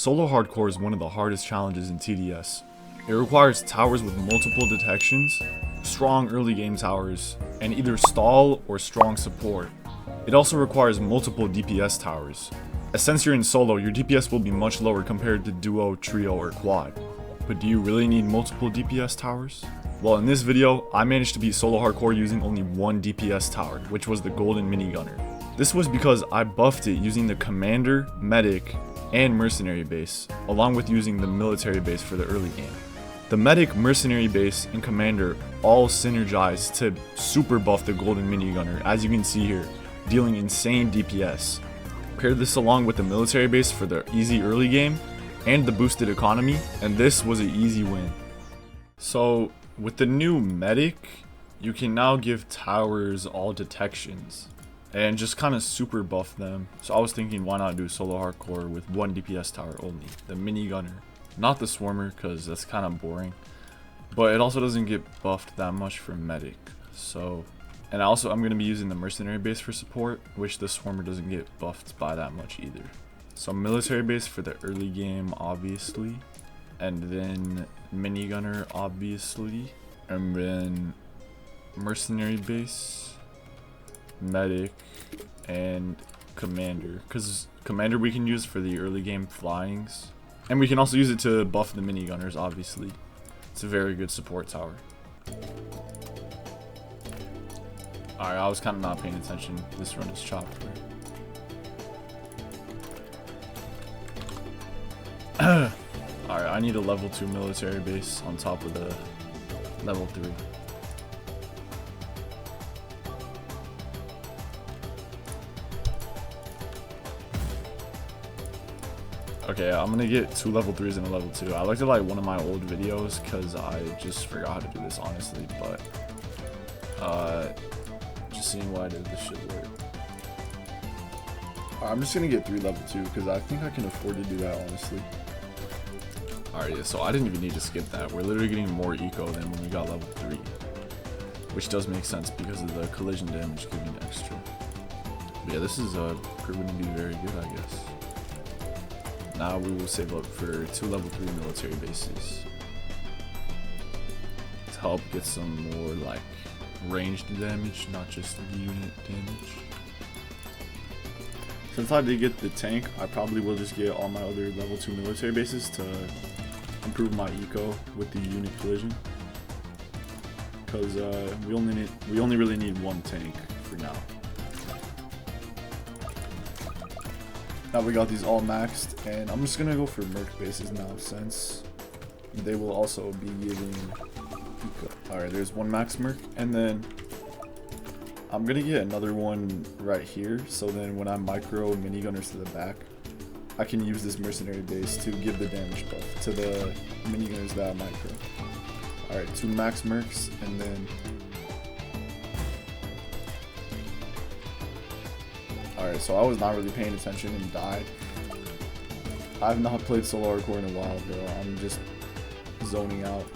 Solo hardcore is one of the hardest challenges in TDS. It requires towers with multiple detections, strong early game towers, and either stall or strong support. It also requires multiple DPS towers. Since you're in solo, your DPS will be much lower compared to duo, trio, or quad. But do you really need multiple DPS towers? Well, in this video, I managed to beat solo hardcore using only one DPS tower, which was the golden minigunner. This was because I buffed it using the commander, medic, and mercenary base, along with using the military base for the early game. The medic, mercenary base, and commander all synergize to super buff the golden minigunner, as you can see here, dealing insane DPS. Pair this along with the military base for the easy early game, and the boosted economy, and this was an easy win. So, with the new medic, you can now give towers all detections and just kind of super buff them. So I was thinking, why not do solo hardcore with one DPS tower only, the minigunner, not the swarmer, because that's kind of boring, but it also doesn't get buffed that much for medic. So, and also I'm going to be using the mercenary base for support, which the swarmer doesn't get buffed by that much either. So military base for the early game, obviously, and then minigunner, obviously, and then mercenary base, medic, and commander, because commander we can use for the early game flyings, and we can also use it to buff the minigunners. Obviously, it's a very good support tower. Alright, I was kind of not paying attention. This run is chopped. Alright, I need a level 2 military base on top of the level 3. Okay, I'm gonna get 2 level 3s and a level 2. I looked at like one of my old videos because I just forgot how to do this, honestly, but just seeing why I did this should work. I'm just gonna get 3 level 2 because I think I can afford to do that, honestly. Alright, yeah, so I didn't even need to skip that. We're literally getting more eco than when we got level 3, which does make sense because of the collision damage giving extra. But yeah, this is proving to be very good, I guess. Now we will save up for 2 level 3 military bases to help get some more like ranged damage, not just unit damage. Since I did get the tank, I probably will just get all my other level 2 military bases to improve my eco with the unit collision. Because we only really need one tank for now. Now we got these all maxed, and I'm just gonna go for merc bases now since they will also be giving eco. Alright, there's one max merc, and then I'm gonna get another one right here, so then when I micro minigunners to the back, I can use this mercenary base to give the damage buff to the minigunners that I micro. Alright, 2 max mercs, and then alright, so I was not really paying attention and died. I have not played solo hardcore in a while, bro. I'm just zoning out.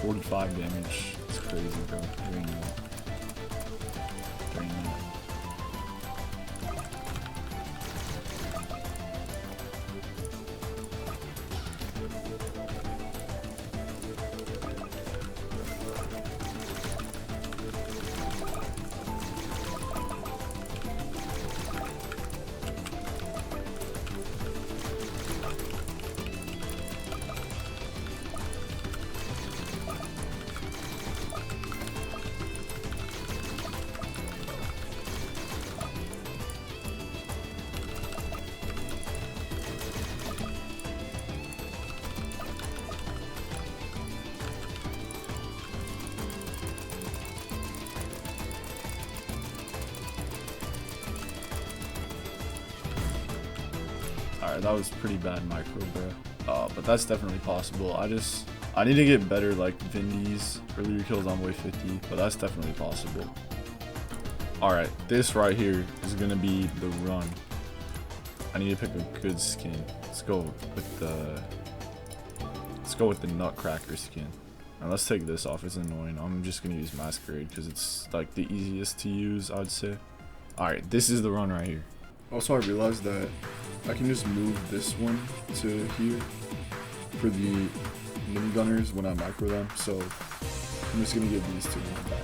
$45 damage. It's crazy, bro. Doing that. Alright, that was pretty bad micro, bro. But that's definitely possible. I need to get better like Vindies, earlier kills on wave 50, but that's definitely possible. Alright, this right here is gonna be the run. I need to pick a good skin. Let's go with the Let's go with the Nutcracker skin. Now let's take this off. It's annoying. I'm just gonna use Masquerade because it's like the easiest to use, I'd say. Alright, this is the run right here. Also, I realized that I can just move this one to here for the minigunners when I micro them. So I'm just gonna give these two in the back.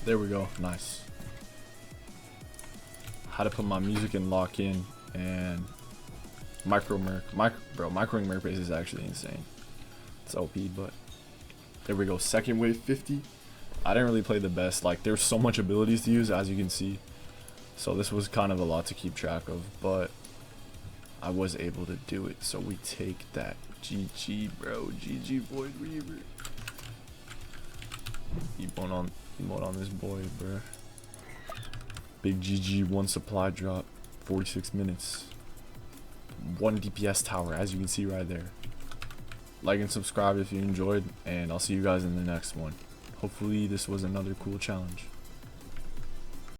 There we go. Nice. How to put my music in lock in and micro merc. Microing merc base is actually insane. It's OP, but there we go. Second wave 50. I didn't really play the best. Like, there's so much abilities to use, as you can see. So this was kind of a lot to keep track of, but I was able to do it. So we take that. GG, bro. GG, Void Reaver. Emote on this boy, bro. Big GG, 1 supply drop, 46 minutes. 1 DPS tower, as you can see right there. Like and subscribe if you enjoyed, and I'll see you guys in the next one. Hopefully this was another cool challenge.